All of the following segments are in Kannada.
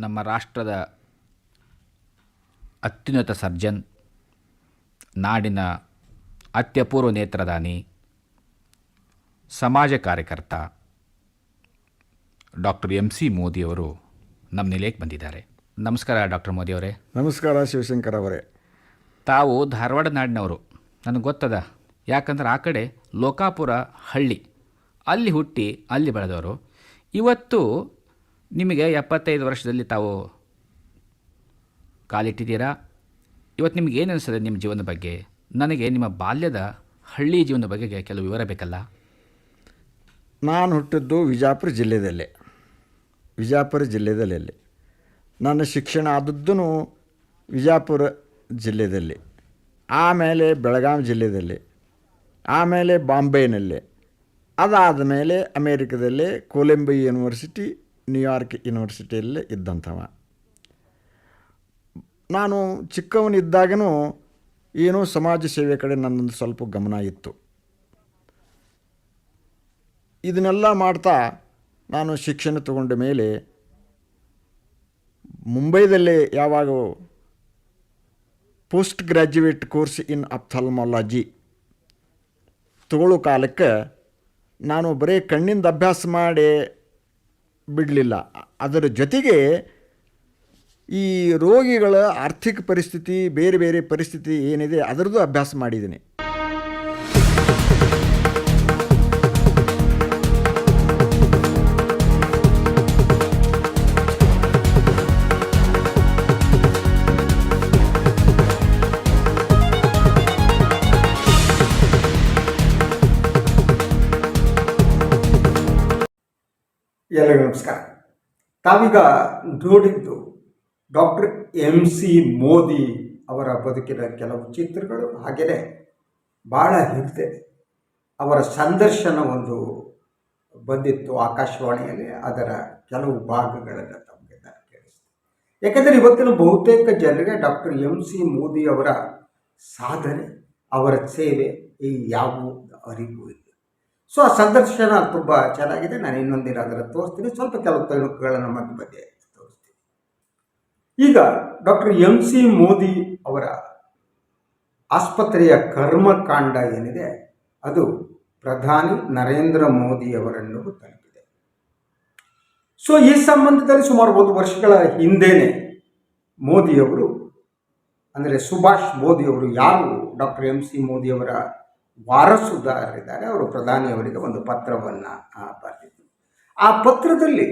ನಮ್ಮ ರಾಷ್ಟ್ರದ ಅತ್ಯುನ್ನತ ಸರ್ಜನ್, ನಾಡಿನ ಅತ್ಯಪೂರ್ವ ನೇತ್ರದಾನಿ, ಸಮಾಜ ಕಾರ್ಯಕರ್ತ ಡಾಕ್ಟರ್ MC ಮೋದಿಯವರು ನಮ್ಮ ನಿಲಯಕ್ಕೆ ಬಂದಿದ್ದಾರೆ. ನಮಸ್ಕಾರ ಡಾಕ್ಟರ್ ಮೋದಿಯವರೇ. ನಮಸ್ಕಾರ ಶಿವಶಂಕರ್ ಅವರೇ. ತಾವು ಧಾರವಾಡ ನಾಡಿನವರು, ನನಗೆ ಗೊತ್ತದ. ಯಾಕಂದ್ರೆ ಆ ಕಡೆ ಲೋಕಾಪುರ ಹಳ್ಳಿ, ಅಲ್ಲಿ ಹುಟ್ಟಿ ಅಲ್ಲಿ ಬೆಳೆದವರು. ಇವತ್ತು ನಿಮಗೆ 75 ವರ್ಷದಲ್ಲಿ ತಾವು ಕಾಲಿಟ್ಟಿದ್ದೀರಾ. ಇವತ್ತು ನಿಮ್ಗೆ ಏನು ಅನಿಸ್ತದೆ ನಿಮ್ಮ ಜೀವನದ ಬಗ್ಗೆ? ನನಗೆ ನಿಮ್ಮ ಬಾಲ್ಯದ ಹಳ್ಳಿ ಜೀವನದ ಬಗ್ಗೆ ಕೆಲವು ವಿವರ ಬೇಕಲ್ಲ. ನಾನು ಹುಟ್ಟಿದ್ದು ವಿಜಯಪುರ ಜಿಲ್ಲೆಯಲ್ಲಿ. ನನ್ನ ಶಿಕ್ಷಣ ಆದದ್ದು ವಿಜಯಪುರ ಜಿಲ್ಲೆಯಲ್ಲಿ, ಆಮೇಲೆ ಬೆಳಗಾವಿ ಜಿಲ್ಲೆಯಲ್ಲಿ, ಆಮೇಲೆ ಬಾಂಬೆನಲ್ಲಿ, ಅದಾದ ಮೇಲೆ ಅಮೇರಿಕದಲ್ಲಿ ಕೊಲಂಬಿಯಾ ಯೂನಿವರ್ಸಿಟಿ, ನ್ಯೂಯಾರ್ಕ್ ಯೂನಿವರ್ಸಿಟಿಯಲ್ಲಿ ಇದ್ದಂಥವ. ನಾನು ಚಿಕ್ಕವನಿದ್ದಾಗನೂ ಏನೋ ಸಮಾಜ ಸೇವೆ ಕಡೆ ನನ್ನೊಂದು ಸ್ವಲ್ಪ ಗಮನ ಇತ್ತು. ಇದನ್ನೆಲ್ಲ ಮಾಡ್ತಾ ನಾನು ಶಿಕ್ಷಣ ತಗೊಂಡ ಮೇಲೆ ಮುಂಬೈದಲ್ಲೇ ಯಾವಾಗ ಪೋಸ್ಟ್ ಗ್ರ್ಯಾಜುಯೇಟ್ ಕೋರ್ಸ್ ಇನ್ ಆಪ್ಥಾಲ್ಮಾಲಜಿ ತಗೊಳ್ಳೋ ಕಾಲಕ್ಕೆ ನಾನು ಬರೀ ಕಣ್ಣಿಂದ ಅಭ್ಯಾಸ ಮಾಡಿ ಬಿಡಲಿಲ್ಲ. ಅದರ ಜೊತೆಗೆ ಈ ರೋಗಿಗಳ ಆರ್ಥಿಕ ಪರಿಸ್ಥಿತಿ, ಬೇರೆ ಬೇರೆ ಪರಿಸ್ಥಿತಿ ಏನಿದೆ ಅದರದ್ದು ಅಭ್ಯಾಸ ಮಾಡಿದ್ದೀನಿ. ಎಲ್ಲರಿಗೂ ನಮಸ್ಕಾರ. ತಾವೀಗ ನೋಡಿದ್ದು ಡಾಕ್ಟರ್ MC ಮೋದಿ ಅವರ ಬದುಕಿನ ಕೆಲವು ಚಿತ್ರಗಳು, ಹಾಗೆಯೇ ಭಾಳ ಹಿಂದೆ ಅವರ ಸಂದರ್ಶನ ಒಂದು ಬಂದಿತ್ತು ಆಕಾಶವಾಣಿಯಲ್ಲಿ. ಅದರ ಕೆಲವು ಭಾಗಗಳನ್ನು ತಮಗೆ ನಾನು ಕೇಳಿಸ್ತೀನಿ. ಯಾಕೆಂದರೆ ಇವತ್ತಿನ ಬಹುತೇಕ ಜನರಿಗೆ ಡಾಕ್ಟರ್ MC ಮೋದಿ ಅವರ ಸಾಧನೆ, ಅವರ ಸೇವೆ ಈ ಯಾವ ಅರಿವು ಇಲ್ಲ. ಸೊ ಆ ಸಂದರ್ಶನ ತುಂಬ ಚೆನ್ನಾಗಿದೆ. ನಾನು ಇನ್ನೊಂದಿನ ಅದನ್ನು ತೋರಿಸ್ತೀನಿ. ಸ್ವಲ್ಪ ಕೆಲವು ತಳುಕುಗಳನ್ನು ಮಧ್ಯೆ ತೋರಿಸ್ತೀನಿ. ಈಗ ಡಾಕ್ಟರ್ MC ಮೋದಿ ಅವರ ಆಸ್ಪತ್ರೆಯ ಕರ್ಮಕಾಂಡ ಏನಿದೆ ಅದು ಪ್ರಧಾನಿ ನರೇಂದ್ರ ಮೋದಿಯವರನ್ನು ತಲುಪಿದೆ. ಸೊ ಈ ಸಂಬಂಧದಲ್ಲಿ ಸುಮಾರು 1 ವರ್ಷಗಳ ಹಿಂದೇನೆ ಮೋದಿಯವರು, ಅಂದರೆ ಸುಭಾಷ್ ಮೋದಿಯವರು, ಯಾರು ಡಾಕ್ಟರ್ MC ಮೋದಿಯವರ ವಾರಸುದಾರರಿದ್ದಾರೆ, ಅವರು ಪ್ರಧಾನಿಯವರಿಗೆ ಒಂದು ಪತ್ರವನ್ನು ಬರೆದಿದ್ದರು. ಆ ಪತ್ರದಲ್ಲಿ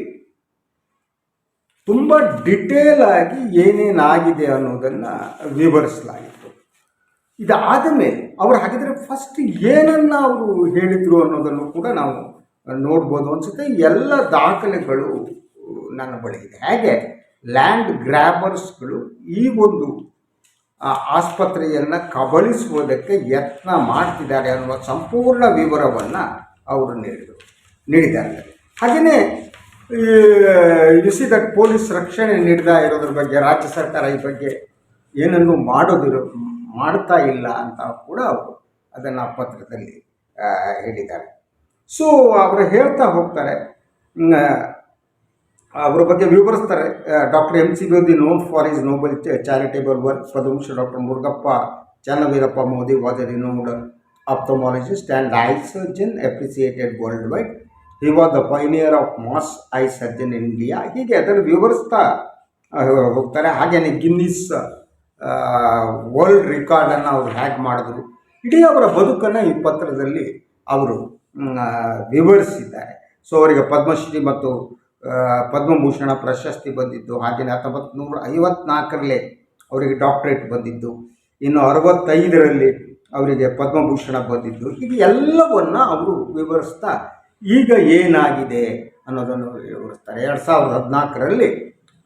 ತುಂಬ ಡಿಟೇಲ್ ಆಗಿ ಏನೇನಾಗಿದೆ ಅನ್ನೋದನ್ನು ವಿವರಿಸಲಾಗಿತ್ತು. ಇದಾದ ಮೇಲೆ ಅವರು ಹಾಗಿದ್ರೆ ಫಸ್ಟ್ ಏನನ್ನು ಅವರು ಹೇಳಿದರು ಅನ್ನೋದನ್ನು ಕೂಡ ನಾವು ನೋಡ್ಬೋದು ಅನಿಸುತ್ತೆ. ಎಲ್ಲ ದಾಖಲೆಗಳು ನನ್ನ ಬಳಿ ಇದೆ. ಹೇಗೆ ಲ್ಯಾಂಡ್ ಗ್ರ್ಯಾಬರ್ಸ್ಗಳು ಈ ಒಂದು ಆಸ್ಪತ್ರೆಯನ್ನು ಕಬಳಿಸುವುದಕ್ಕೆ ಯತ್ನ ಮಾಡ್ತಿದ್ದಾರೆ ಅನ್ನುವ ಸಂಪೂರ್ಣ ವಿವರವನ್ನು ಅವರು ನೀಡಿದ್ದಾರೆ. ಹಾಗೆಯೇ ದಟ್ ಪೊಲೀಸ್ ರಕ್ಷಣೆ ನೀಡದೇ ಇರೋದ್ರ ಬಗ್ಗೆ ರಾಜ್ಯ ಸರ್ಕಾರ ಈ ಬಗ್ಗೆ ಏನನ್ನು ಮಾಡ್ತಾ ಇಲ್ಲ ಅಂತ ಕೂಡ ಅವರು ಅದನ್ನು ಪತ್ರದಲ್ಲಿ ಹೇಳಿದ್ದಾರೆ. ಸೊ ಅವರು ಹೇಳ್ತಾ ಹೋಗ್ತಾರೆ, ಅವರ ಬಗ್ಗೆ ವಿವರಿಸ್ತಾರೆ. Doctor MC Modi known for his noble charitable work. Padmashri doctor Murugappa Channaveerappa Modi was a renowned ophthalmologist and eye surgeon appreciated worldwide. He was the pioneer of mass eye surgeon in India. ಹೀಗೆ ಅದನ್ನು ವಿವರಿಸ್ತಾ ಹೋಗ್ತಾರೆ. ಹಾಗೆಯೇ ಗಿನ್ನಿಸ್ ವರ್ಲ್ಡ್ ರೆಕಾರ್ಡನ್ನು ಅವರು ಹ್ಯಾಕ್ ಮಾಡಿದ್ರು. ಇಡೀ ಅವರ ಬದುಕನ್ನು ಈ ಪತ್ರದಲ್ಲಿ ಅವರು ವಿವರಿಸಿದ್ದಾರೆ. ಸೊ ಅವರಿಗೆ ಪದ್ಮಶ್ರೀ ಮತ್ತು ಪದ್ಮಭೂಷಣ ಪ್ರಶಸ್ತಿ ಬಂದಿದ್ದು, ಹಾಗೆಯೇ 1954ರಲ್ಲಿ ಅವರಿಗೆ ಡಾಕ್ಟರೇಟ್ ಬಂದಿದ್ದು, ಇನ್ನು 65ರಲ್ಲಿ ಅವರಿಗೆ ಪದ್ಮಭೂಷಣ ಬಂದಿದ್ದು. ಹೀಗೆ ಎಲ್ಲವನ್ನು ಅವರು ವಿವರಿಸ್ತಾ ಈಗ ಏನಾಗಿದೆ ಅನ್ನೋದನ್ನು ವಿವರಿಸ್ತಾರೆ. 2014ರಲ್ಲಿ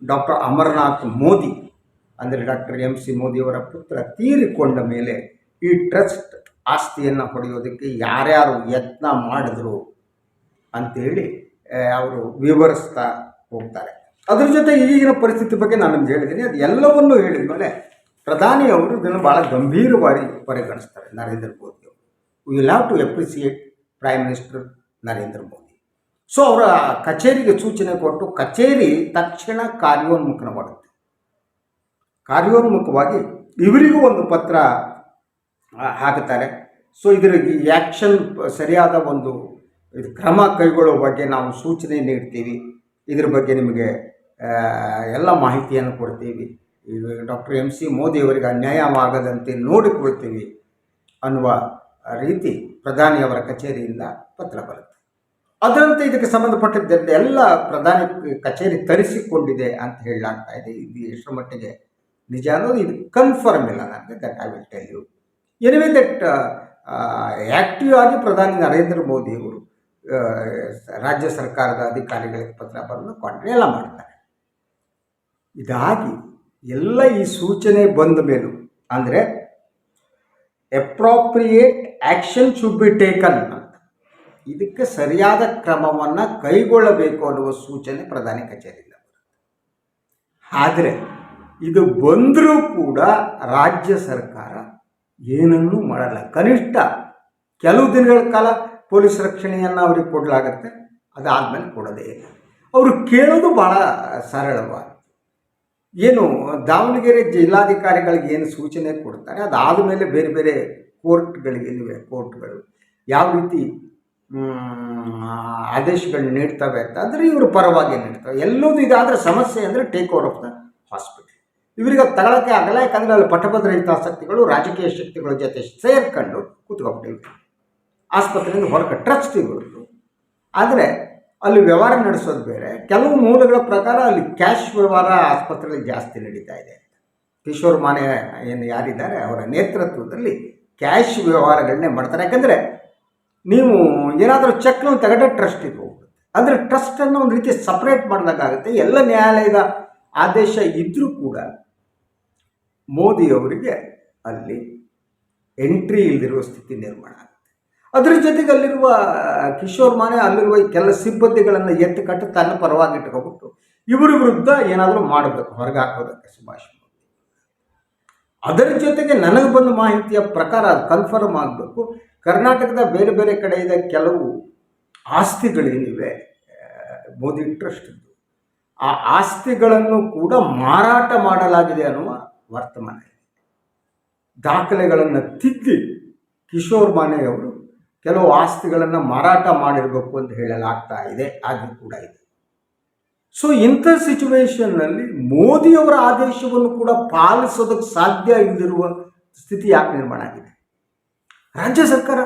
ಡಾಕ್ಟರ್ ಅಮರನಾಥ್ ಮೋದಿ, ಅಂದರೆ ಡಾಕ್ಟರ್ MC ಮೋದಿಯವರ ಪುತ್ರ ತೀರಿಕೊಂಡ ಮೇಲೆ ಈ ಟ್ರಸ್ಟ್ ಆಸ್ತಿಯನ್ನು ಹೊಡೆಯೋದಕ್ಕೆ ಯಾರ್ಯಾರು ಯತ್ನ ಮಾಡಿದ್ರು ಅಂಥೇಳಿ ಅವರು ವಿವರಿಸ್ತಾ ಹೋಗ್ತಾರೆ. ಅದ್ರ ಜೊತೆ ಈಗಿನ ಪರಿಸ್ಥಿತಿ ಬಗ್ಗೆ ನಾನು ನಿಮ್ಗೆ ಹೇಳಿದ್ದೀನಿ. ಅದು ಎಲ್ಲವನ್ನೂ ಹೇಳಿದ ಮೇಲೆ ಪ್ರಧಾನಿಯವರು ಇದನ್ನು ಭಾಳ ಗಂಭೀರವಾಗಿ ಪರಿಗಣಿಸ್ತಾರೆ. ನರೇಂದ್ರ ಮೋದಿ ಅವರು we will have to appreciate prime minister Narendra Modi. So ಅವರ ಕಚೇರಿಗೆ ಸೂಚನೆ ಕೊಟ್ಟು ಕಚೇರಿ ತಕ್ಷಣ ಕಾರ್ಯೋನ್ಮುಖ ಮಾಡುತ್ತೆ. ಕಾರ್ಯೋನ್ಮುಖವಾಗಿ ಇವರಿಗೂ ಒಂದು ಪತ್ರ ಹಾಕುತ್ತಾರೆ. ಸೊ ಇದರ ಆ್ಯಕ್ಷನ್ ಸರಿಯಾದ ಒಂದು ಕ್ರಮ ಕೈಗೊಳ್ಳುವ ಬಗ್ಗೆ ನಾವು ಸೂಚನೆ ನೀಡ್ತೀವಿ, ಇದ್ರ ಬಗ್ಗೆ ನಿಮಗೆ ಎಲ್ಲ ಮಾಹಿತಿಯನ್ನು ಕೊಡ್ತೀವಿ, ಈಗ ಡಾಕ್ಟರ್ MC ಮೋದಿಯವರಿಗೆ ಅನ್ಯಾಯವಾಗದಂತೆ ನೋಡಿಕೊಳ್ತೀವಿ ಅನ್ನುವ ರೀತಿ ಪ್ರಧಾನಿಯವರ ಕಚೇರಿಯಿಂದ ಪತ್ರ ಬರುತ್ತೆ. ಅದರಂತೆ ಇದಕ್ಕೆ ಸಂಬಂಧಪಟ್ಟಿದ್ದಂತೆ ಎಲ್ಲ ಪ್ರಧಾನಿ ಕಚೇರಿ ತರಿಸಿಕೊಂಡಿದೆ ಅಂತ ಹೇಳಲಾಗ್ತಾ ಇದೆ. ಇದು ಎಷ್ಟರ ಮಟ್ಟಿಗೆ ನಿಜ ಅನ್ನೋದು ಇದು ಕನ್ಫರ್ಮ್ ಇಲ್ಲ ನನಗೆ, that I will tell you. Anyway that active ಆಗಿ ಪ್ರಧಾನಿ ನರೇಂದ್ರ ಮೋದಿಯವರು ರಾಜ್ಯ ಸರ್ಕಾರದ ಅಧಿಕಾರಿಗಳಿಗೆ ಪತ್ರ ಬರೆದು ಕೊಂಡ್ರೆ ಎಲ್ಲ ಮಾಡ್ತಾರೆ. ಇದಾಗಿ ಎಲ್ಲ ಈ ಸೂಚನೆ ಬಂದ ಮೇಲೂ ಅಂದರೆ appropriate action should be taken ಅಂತ, ಇದಕ್ಕೆ ಸರಿಯಾದ ಕ್ರಮವನ್ನು ಕೈಗೊಳ್ಳಬೇಕು ಅನ್ನುವ ಸೂಚನೆ ಪ್ರಧಾನಿ ಕಚೇರಿಯಿಂದ ಬರುತ್ತೆ. ಆದರೆ ಇದು ಬಂದರೂ ಕೂಡ ರಾಜ್ಯ ಸರ್ಕಾರ ಏನನ್ನೂ ಮಾಡಲ್ಲ. ಕನಿಷ್ಠ ಕೆಲವು ದಿನಗಳ ಕಾಲ ಪೊಲೀಸ್ ರಕ್ಷಣೆಯನ್ನು ಅವ್ರಿಗೆ ಕೊಡಲಾಗತ್ತೆ, ಅದಾದಮೇಲೆ ಕೊಡೋದೇ ಇಲ್ಲ. ಅವರು ಕೇಳೋದು ಭಾಳ ಸರಳವಾಗಿ, ಏನು ದಾವಣಗೆರೆ ಜಿಲ್ಲಾಧಿಕಾರಿಗಳಿಗೆ ಏನು ಸೂಚನೆ ಕೊಡ್ತಾರೆ ಅದಾದ ಮೇಲೆ ಬೇರೆ ಬೇರೆ ಕೋರ್ಟ್ಗಳಿಗೇನಿವೆ, ಕೋರ್ಟ್ಗಳು ಯಾವ ರೀತಿ ಆದೇಶಗಳು ನೀಡ್ತವೆ ಅಂತ ಅಂದರೆ ಇವರು ಪರವಾಗಿ ನೀಡ್ತವೆ. ಎಲ್ಲದೂ ಇದಾದರೆ ಸಮಸ್ಯೆ ಅಂದರೆ take over of the hospital. ಇವರಿಗೆ ತಗೊಳ್ಳೋಕ್ಕೆ ಆಗಲ್ಲ, ಯಾಕಂದರೆ ಅಲ್ಲಿ ಪಟ್ಟಭದ್ರ ಹಿತಾಸಕ್ತಿಗಳು ರಾಜಕೀಯ ಶಕ್ತಿಗಳ ಜೊತೆ ಸೇರ್ಕೊಂಡು ಕೂತ್ಕೊಂಡ್ಬಿಟ್ಟಿವೆ. ಆಸ್ಪತ್ರೆಯಿಂದ ಹೊರಗೆ ಟ್ರಸ್ಟಿಗಳು. ಆದರೆ ಅಲ್ಲಿ ವ್ಯವಹಾರ ನಡೆಸೋದು ಬೇರೆ. ಕೆಲವು ಮೂಲಗಳ ಪ್ರಕಾರ ಅಲ್ಲಿ ಕ್ಯಾಶ್ ವ್ಯವಹಾರ ಆಸ್ಪತ್ರೆಯಲ್ಲಿ ಜಾಸ್ತಿ ನಡೀತಾ ಇದೆ. ಕಿಶೋರ್ ಮಾನೆ ಏನು ಯಾರಿದ್ದಾರೆ ಅವರ ನೇತೃತ್ವದಲ್ಲಿ ಕ್ಯಾಶ್ ವ್ಯವಹಾರಗಳನ್ನೇ ಮಾಡ್ತಾರೆ. ಯಾಕಂದರೆ ನೀವು ಏನಾದರೂ ಚೆಕ್ನ ತೆಗೆದ ಟ್ರಸ್ಟಿಗೆ ಹೋಗುತ್ತೆ, ಅಂದರೆ ಟ್ರಸ್ಟನ್ನು ಒಂದು ರೀತಿ ಸಪ್ರೇಟ್ ಮಾಡಿದಾಗುತ್ತೆ. ಎಲ್ಲ ನ್ಯಾಯಾಲಯದ ಆದೇಶ ಇದ್ದರೂ ಕೂಡ ಮೋದಿಯವರಿಗೆ ಅಲ್ಲಿ ಎಂಟ್ರಿ ಇಲ್ಲದಿರುವ ಸ್ಥಿತಿ ನಿರ್ಮಾಣ ಆಗುತ್ತೆ. ಅದರ ಜೊತೆಗೆ ಅಲ್ಲಿರುವ ಕಿಶೋರ್ ಮಾನೆ ಅಲ್ಲಿರುವ ಕೆಲ ಸಿಬ್ಬಂದಿಗಳನ್ನು ಎತ್ತು ಕಟ್ಟು ತನ್ನ ಪರವಾಗಿ ಇಟ್ಕೊಬಿಟ್ಟು ಇವರ ವಿರುದ್ಧ ಏನಾದರೂ ಮಾಡಬೇಕು, ಹೊರಗೆ ಹಾಕೋದಕ್ಕೆ ಸುಭಾಷ್ ಮೋದಿ. ಅದರ ಜೊತೆಗೆ ನನಗೆ ಬಂದ ಮಾಹಿತಿಯ ಪ್ರಕಾರ ಅದು ಕನ್ಫರ್ಮ್ ಆಗಬೇಕು, ಕರ್ನಾಟಕದ ಬೇರೆ ಬೇರೆ ಕಡೆಯಿಂದ ಕೆಲವು ಆಸ್ತಿಗಳೇನಿವೆ ಮೋದಿ ಟ್ರಸ್ಟ್ದು, ಆ ಆಸ್ತಿಗಳನ್ನು ಕೂಡ ಮಾರಾಟ ಮಾಡಲಾಗಿದೆ ಅನ್ನುವ ವರ್ತಮಾನ ಇದೆ. ದಾಖಲೆಗಳನ್ನು ತಿದ್ದಿ ಕಿಶೋರ್ ಮಾನೆಯವರು ಕೆಲವು ಆಸ್ತಿಗಳನ್ನು ಮಾರಾಟ ಮಾಡಿರಬೇಕು ಅಂತ ಹೇಳಲಾಗ್ತಾ ಇದೆ, ಅದು ಕೂಡ ಇದೆ. ಸೊ ಇಂಥ ಸಿಚುವೇಶನ್ನಲ್ಲಿ ಮೋದಿಯವರ ಆದೇಶವನ್ನು ಕೂಡ ಪಾಲಿಸೋದಕ್ಕೆ ಸಾಧ್ಯ ಇಲ್ಲದಿರುವ ಸ್ಥಿತಿ ಯಾಕೆ ನಿರ್ಮಾಣ ಆಗಿದೆ? ರಾಜ್ಯ ಸರ್ಕಾರ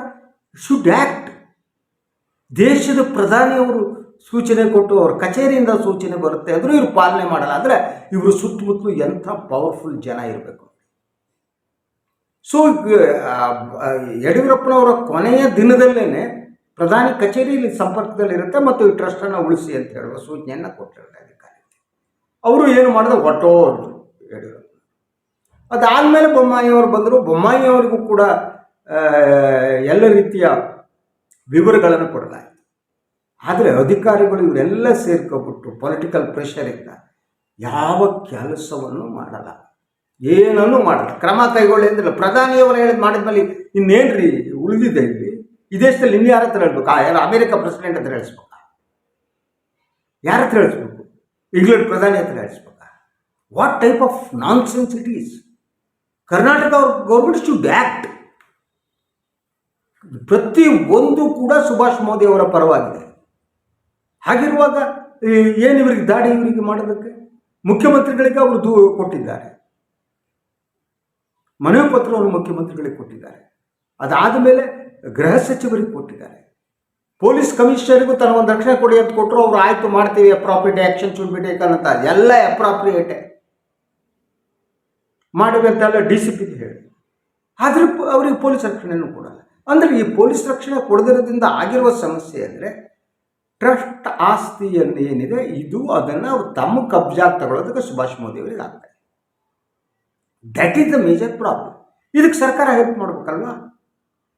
ಶುಡ್ ಆ್ಯಕ್ಟ್. ದೇಶದ ಪ್ರಧಾನಿಯವರು ಸೂಚನೆ ಕೊಟ್ಟು ಅವ್ರ ಕಚೇರಿಯಿಂದ ಸೂಚನೆ ಬರುತ್ತೆ, ಆದರೂ ಇವರು ಪಾಲನೆ ಮಾಡಲ್ಲ. ಅಂದರೆ ಇವರು ಸುತ್ತಮುತ್ತಲು ಎಂಥ ಪವರ್ಫುಲ್ ಜನ ಇರಬೇಕು. ಸೊ ಯಡಿಯೂರಪ್ಪನವರ ಕೊನೆಯ ದಿನದಲ್ಲೇ ಪ್ರಧಾನಿ ಕಚೇರಿಯಲ್ಲಿ ಸಂಪರ್ಕದಲ್ಲಿರುತ್ತೆ ಮತ್ತು ಈ ಟ್ರಸ್ಟನ್ನು ಉಳಿಸಿ ಅಂತ ಹೇಳುವ ಸೂಚನೆಯನ್ನು ಕೊಟ್ಟಿರುತ್ತೆ ಅಧಿಕಾರಿಗೆ. ಅವರು ಏನು ಮಾಡಿದ್ರೆ ಒಟ್ಟೋರು ಯಡಿಯೂರಪ್ಪ. ಅದಾದಮೇಲೆ ಬೊಮ್ಮಾಯಿಯವರು ಬಂದರು. ಬೊಮ್ಮಾಯಿಯವರಿಗೂ ಕೂಡ ಎಲ್ಲ ರೀತಿಯ ವಿವರಗಳನ್ನು ಕೊಡಲಾಯಿತು. ಆದರೆ ಅಧಿಕಾರಿಗಳು ಇವರೆಲ್ಲ ಸೇರ್ಕೊಬಿಟ್ಟು ಪೊಲಿಟಿಕಲ್ ಪ್ರೆಷರಿಂದ ಯಾವ ಕೆಲಸವನ್ನು ಮಾಡಲ್ಲ, ಏನನ್ನೂ ಮಾಡಲ್ಲ, ಕ್ರಮ ಕೈಗೊಳ್ಳಿ ಅಂದಿಲ್ಲ. ಪ್ರಧಾನಿಯವರು ಹೇಳಿದ್ ಮಾಡಿದ್ಮೇಲೆ ಇನ್ನೇನ್ರಿ ಉಳಿದಿದೆ ಇಲ್ಲಿ? ಈ ದೇಶದಲ್ಲಿ ಇನ್ನು ಯಾರ ಹತ್ರ ಹೇಳ್ಬೇಕಾ? ಯಾರು ಅಮೇರಿಕ ಪ್ರೆಸಿಡೆಂಟ್ ಹತ್ರ ಹೇಳಿಸ್ಬೇಕಾ? ಯಾರ ಹತ್ರ ಹೇಳಿಸ್ಬೇಕು? ಇಂಗ್ಲೆಂಡ್ ಪ್ರಧಾನಿ ಹತ್ರ ಹೇಳಿಸ್ಬೇಕಾ? What type of nonsense it is? Karnataka government should act. ಪ್ರತಿ ಒಂದು ಕೂಡ ಸುಭಾಷ್ ಮೋದಿ ಅವರ ಪರವಾಗಿದೆ. ಹಾಗಿರುವಾಗ ಏನು ಇವರಿಗೆ ದಾಡಿ ಇವರಿಗೆ ಮಾಡೋದಕ್ಕೆ? ಮುಖ್ಯಮಂತ್ರಿಗಳಿಗೆ ಅವರು ಕೊಟ್ಟಿದ್ದಾರೆ, ಮನವಿ ಪತ್ರವನ್ನು ಮುಖ್ಯಮಂತ್ರಿಗಳಿಗೆ ಕೊಟ್ಟಿದ್ದಾರೆ. ಅದಾದ ಮೇಲೆ ಗೃಹ ಸಚಿವರಿಗೆ ಕೊಟ್ಟಿದ್ದಾರೆ. ಪೊಲೀಸ್ ಕಮಿಷನರಿಗೂ ತನ್ನ ಒಂದು ರಕ್ಷಣೆ ಕೊಡಿ ಅಂತ ಕೊಟ್ಟರು. ಅವರು ಆಯಿತು ಮಾಡ್ತೀವಿ, appropriate action should be taken ಅಂತ. ಎಲ್ಲ ಅಪ್ರಾಪ್ರಿಯೇಟೇ ಮಾಡಿವೆ ಅಂತೆಲ್ಲ DCPಗೆ ಹೇಳಿ. ಆದರೆ ಅವರಿಗೆ ಪೊಲೀಸ್ ರಕ್ಷಣೆಯನ್ನು ಕೊಡಲ್ಲ. ಅಂದರೆ ಈ ಪೊಲೀಸ್ ರಕ್ಷಣೆ ಕೊಡದಿರೋದ್ರಿಂದ ಆಗಿರುವ ಸಮಸ್ಯೆ ಅಂದರೆ ಟ್ರಸ್ಟ್ ಆಸ್ತಿಯನ್ನು ಏನಿದೆ ಇದು ಅದನ್ನು ಅವರು ತಮ್ಮ ಕಬ್ಜಾ ತಗೊಳ್ಳೋದಕ್ಕೆ ಸುಭಾಷ್ ಮೋದಿ ಅವರಿಗೆ ಆಗ್ತದೆ. That is the major problem. ಇದಕ್ಕೆ ಸರ್ಕಾರ ಹೆಲ್ಪ್ ಮಾಡಬೇಕಲ್ವಾ?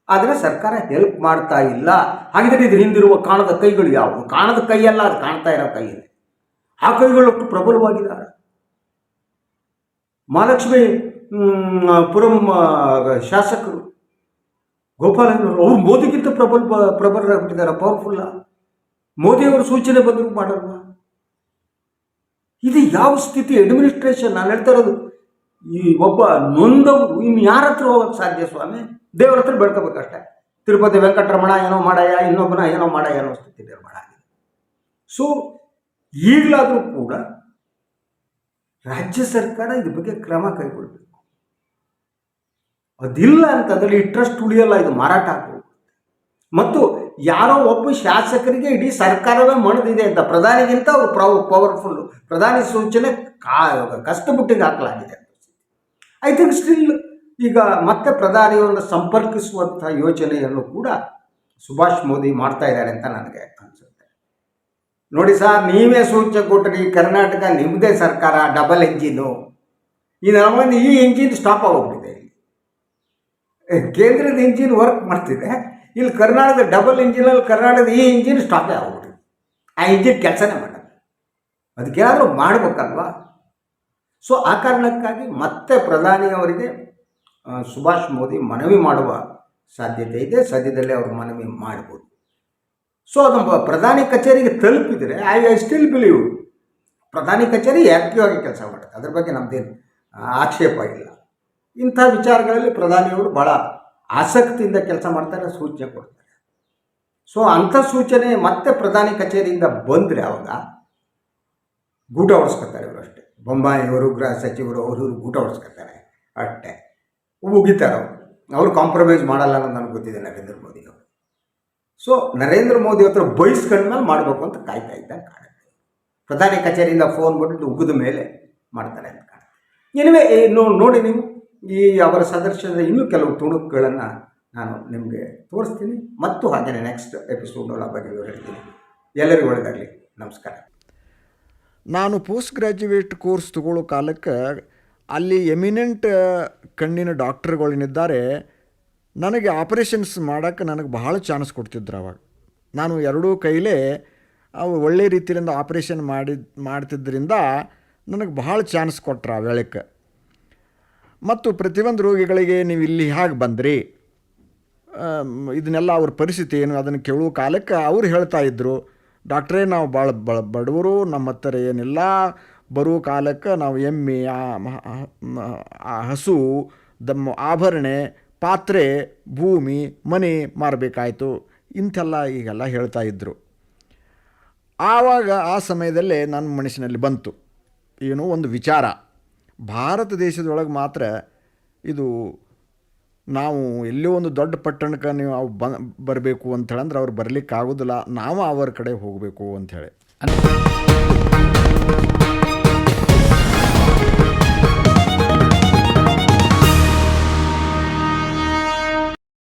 ಆದರೆ ಸರ್ಕಾರ ಹೆಲ್ಪ್ ಮಾಡ್ತಾ ಇಲ್ಲ. ಹಾಗಿದ್ರೆ ಇದ್ರ ಹಿಂದಿರುವ ಕಾಣದ ಕೈಗಳು ಯಾವುವು? ಕಾಣದ ಕೈಯಲ್ಲ, ಅದು ಕಾಣ್ತಾ ಇರೋ ಕೈ ಇದೆ. ಆ ಕೈಗಳಷ್ಟು ಪ್ರಬಲವಾಗಿದ್ದಾರೆ. ಮಹಾಲಕ್ಷ್ಮಿ ಪುರಂ ಶಾಸಕರು ಗೋಪಾಲಯ್ಯನವರು, ಅವರು ಮೋದಿಗಿಂತ ಪ್ರಬಲರಾಗ್ಬಿಟ್ಟಿದ್ದಾರೆ, ಪವರ್ಫುಲ್ಲ. ಮೋದಿಯವರು ಸೂಚನೆ ಬಂದರೂ ಮಾಡಲ್ವಾ? ಇದು ಯಾವ ಸ್ಥಿತಿ ಅಡ್ಮಿನಿಸ್ಟ್ರೇಷನ್? ನಾನು ಹೇಳ್ತಾ ಇರೋದು, ಈ ಒಬ್ಬ ನೊಂದವರು ಇನ್ನು ಯಾರ ಹತ್ರ ಹೋಗಕ್ಕೆ ಸಾಧ್ಯ ಸ್ವಾಮಿ? ದೇವರ ಹತ್ರ ಬೆಳ್ಕೋಬೇಕಷ್ಟೆ. ತಿರುಪತಿ ವೆಂಕಟರಮಣ ಏನೋ ಮಾಡಯ್ಯ, ಇನ್ನೊಬ್ಬನ ಏನೋ ಮಾಡಯ್ಯ ಅನ್ನೋ ಸ್ಥಿತಿ ನಿರ್ಮಾಣ ಆಗಿದೆ. ಸೊ ಈಗಲಾದರೂ ಕೂಡ ರಾಜ್ಯ ಸರ್ಕಾರ ಇದ್ರ ಬಗ್ಗೆ ಕ್ರಮ ಕೈಗೊಳ್ಳಬೇಕು. ಅದಿಲ್ಲ ಅಂತಂದರೆ ಈ ಟ್ರಸ್ಟ್ ಉಳಿಯಲ್ಲ, ಇದು ಮಾರಾಟ ಆಗಬೇಕು. ಮತ್ತು ಯಾರೋ ಒಬ್ಬ ಶಾಸಕರಿಗೆ ಇಡೀ ಸರ್ಕಾರವೇ ಮಣದಿದೆ ಅಂತ, ಪ್ರಧಾನಿಗಿಂತ ಅವರು ಪವರ್ಫುಲ್ಲು, ಪ್ರಧಾನಿ ಸೂಚನೆ ಕಷ್ಟಪಟ್ಟಿಗೆ ಹಾಕಲಾಗಿದೆ. ಐ ಥಿಂಕ್ ಸ್ಟಿಲ್ ಈಗ ಮತ್ತೆ ಪ್ರಧಾನಿಯನ್ನು ಸಂಪರ್ಕಿಸುವಂಥ ಯೋಚನೆಯನ್ನು ಕೂಡ ಸುಭಾಷ್ ಮೋದಿ ಮಾಡ್ತಾ ಇದ್ದಾರೆ ಅಂತ ನನಗೆ ಅನಿಸುತ್ತೆ. ನೋಡಿ ಸರ್, ನೀವೇ ಸೂಚನೆ ಕೊಟ್ಟರೆ ಈ ಕರ್ನಾಟಕ ನಿಮ್ಮದೇ ಸರ್ಕಾರ, ಡಬಲ್ ಎಂಜಿನು, ಈ ನಮ್ಮಲ್ಲಿ ಈ ಇಂಜಿನ್ ಸ್ಟಾಪ್ ಆಗೋಗ್ಬಿಟ್ಟಿದೆ. ಇಲ್ಲಿ ಕೇಂದ್ರದ ಇಂಜಿನ್ ವರ್ಕ್ ಮಾಡ್ತಿದೆ, ಇಲ್ಲಿ ಕರ್ನಾಟಕದ ಡಬಲ್ ಇಂಜಿನಲ್ಲಿ ಕರ್ನಾಟಕದ ಈ ಇಂಜಿನ್ ಸ್ಟಾಪೇ ಆಗ್ಬಿಟ್ಟಿದೆ. ಆ ಇಂಜಿನ್ ಕೆಲಸನೇ ಮಾಡಲ್ಲ. ಅದಕ್ಕೇನಾದರೂ ಮಾಡಬೇಕಲ್ವಾ? ಸೊ ಆ ಕಾರಣಕ್ಕಾಗಿ ಮತ್ತೆ ಪ್ರಧಾನಿಯವರಿಗೆ ಸುಭಾಷ್ ಮೋದಿ ಮನವಿ ಮಾಡುವ ಸಾಧ್ಯತೆ ಇದೆ. ಸದ್ಯದಲ್ಲೇ ಅವರು ಮನವಿ ಮಾಡ್ಬೋದು. ಸೊ ಅದು ಪ್ರಧಾನಿ ಕಚೇರಿಗೆ ತಲುಪಿದರೆ ಐ ಸ್ಟಿಲ್ ಬಿಲೀವ್ ಪ್ರಧಾನಿ ಕಚೇರಿ ಆ್ಯಕ್ಟಿವ್ ಆಗಿ ಕೆಲಸ ಮಾಡುತ್ತೆ. ಅದ್ರ ಬಗ್ಗೆ ನಮ್ಮದೇನು ಆಕ್ಷೇಪ ಇಲ್ಲ. ಇಂಥ ವಿಚಾರಗಳಲ್ಲಿ ಪ್ರಧಾನಿಯವರು ಭಾಳ ಆಸಕ್ತಿಯಿಂದ ಕೆಲಸ ಮಾಡ್ತಾರೆ, ಸೂಚನೆ ಕೊಡ್ತಾರೆ. ಸೊ ಅಂಥ ಸೂಚನೆ ಮತ್ತೆ ಪ್ರಧಾನಿ ಕಚೇರಿಯಿಂದ ಬಂದರೆ ಅವಾಗ ಗೂಟ ಹೊಡ್ಸ್ಕೊತಾರೆ ಇವರು ಅಷ್ಟೇ. ಬೊಮ್ಮಾಯಿಯವರು, ಗೃಹ ಸಚಿವರು, ಅವರು ಗೂಟ ಹೊಡ್ಸ್ಕೊತಾರೆ ಅಷ್ಟೇ, ಉಗಿತಾರೆ ಅವರು ಕಾಂಪ್ರಮೈಸ್ ಮಾಡಲ್ಲ ಅನ್ನೋದು ನನಗೆ ಗೊತ್ತಿದೆ ನರೇಂದ್ರ ಮೋದಿ ಅವರು. ಸೊ ನರೇಂದ್ರ ಮೋದಿ ಹತ್ರ ಬಯಸ್ಕೊಂಡ್ಮೇಲೆ ಮಾಡಬೇಕು ಅಂತ ಕಾಯ್ತಾ ಇದ್ದಂಗೆ ಕಾಣುತ್ತೆ. ಪ್ರಧಾನಿ ಕಚೇರಿಯಿಂದ ಫೋನ್ ಬಿಟ್ಟು ಉಗಿದ ಮೇಲೆ ಮಾಡ್ತಾರೆ ಅಂತ ಕಾಣುತ್ತೆ. ಇನಿವೇ ನೋಡಿ ನೀವು ಈ ಅವರ ಸಂದರ್ಶನದ ಇನ್ನೂ ಕೆಲವು ತುಣುಕುಗಳನ್ನು ನಾನು ನಿಮಗೆ ತೋರಿಸ್ತೀನಿ ಮತ್ತು ಹಾಗೆಯೇ ನೆಕ್ಸ್ಟ್ ಎಪಿಸೋಡ್ಗಳ ಬಗ್ಗೆ ಹೇಳ್ತೀನಿ. ಎಲ್ಲರಿಗೂ ಒಳ್ಳೆಯದಾಗಲಿ. ನಮಸ್ಕಾರ. ನಾನು ಪೋಸ್ಟ್ ಗ್ರ್ಯಾಜುಯೇಟ್ ಕೋರ್ಸ್ ತಗೊಳ್ಳೋ ಕಾಲಕ್ಕೆ ಅಲ್ಲಿ ಎಮಿನೆಂಟ್ ಕಣ್ಣಿನ ಡಾಕ್ಟ್ರುಗಳೇನಿದ್ದಾರೆ ನನಗೆ ಆಪರೇಷನ್ಸ್ ಮಾಡೋಕ್ಕೆ ನನಗೆ ಬಹಳ ಚಾನ್ಸ್ ಕೊಡ್ತಿದ್ರು. ಅವಾಗ ನಾನು ಎರಡೂ ಕೈಲೇ ಅವು ಒಳ್ಳೆ ರೀತಿಯಿಂದ ಆಪರೇಷನ್ ಮಾಡ್ತಿದ್ದರಿಂದ ನನಗೆ ಬಹಳ ಚಾನ್ಸ್ ಕೊಟ್ರು ಆ ವೇಳೆಗೆ. ಮತ್ತು ಪ್ರತಿಯೊಂದು ರೋಗಿಗಳಿಗೆ ನೀವು ಇಲ್ಲಿ ಹೇಗೆ ಬಂದ್ರಿ, ಇದನ್ನೆಲ್ಲ ಅವ್ರ ಪರಿಸ್ಥಿತಿ ಏನು ಅದನ್ನು ಕೇಳುವ ಕಾಲಕ್ಕೆ ಅವ್ರು ಹೇಳ್ತಾಯಿದ್ರು, ಡಾಕ್ಟ್ರೇ ನಾವು ಭಾಳ ಬಡವರು, ನಮ್ಮ ಹತ್ತಿರ ಏನಿಲ್ಲ, ಬರುವ ಕಾಲಕ್ಕೆ ನಾವು ಎಮ್ಮೆ, ಹಸು, ಆಭರಣ, ಪಾತ್ರೆ, ಭೂಮಿ, ಮನೆ ಮಾರಬೇಕಾಯ್ತು, ಇಂಥೆಲ್ಲ ಈಗೆಲ್ಲ ಹೇಳ್ತಾಯಿದ್ರು. ಆವಾಗ ಆ ಸಮಯದಲ್ಲೇ ನನ್ನ ಮನಸ್ಸಿನಲ್ಲಿ ಬಂತು ಏನೋ ಒಂದು ವಿಚಾರ, ಭಾರತ ದೇಶದೊಳಗೆ ಮಾತ್ರ ಇದು ನಾವು ಎಲ್ಲೋ ಒಂದು ದೊಡ್ಡ ಪಟ್ಟಣಕ್ಕೆ ನೀವು ಅವು ಬರಬೇಕು ಅಂಥೇಳಂದ್ರೆ ಅವ್ರು ಬರಲಿಕ್ಕೆ ಆಗೋದಿಲ್ಲ, ನಾವು ಅವ್ರ ಕಡೆ ಹೋಗಬೇಕು ಅಂಥೇಳಿ.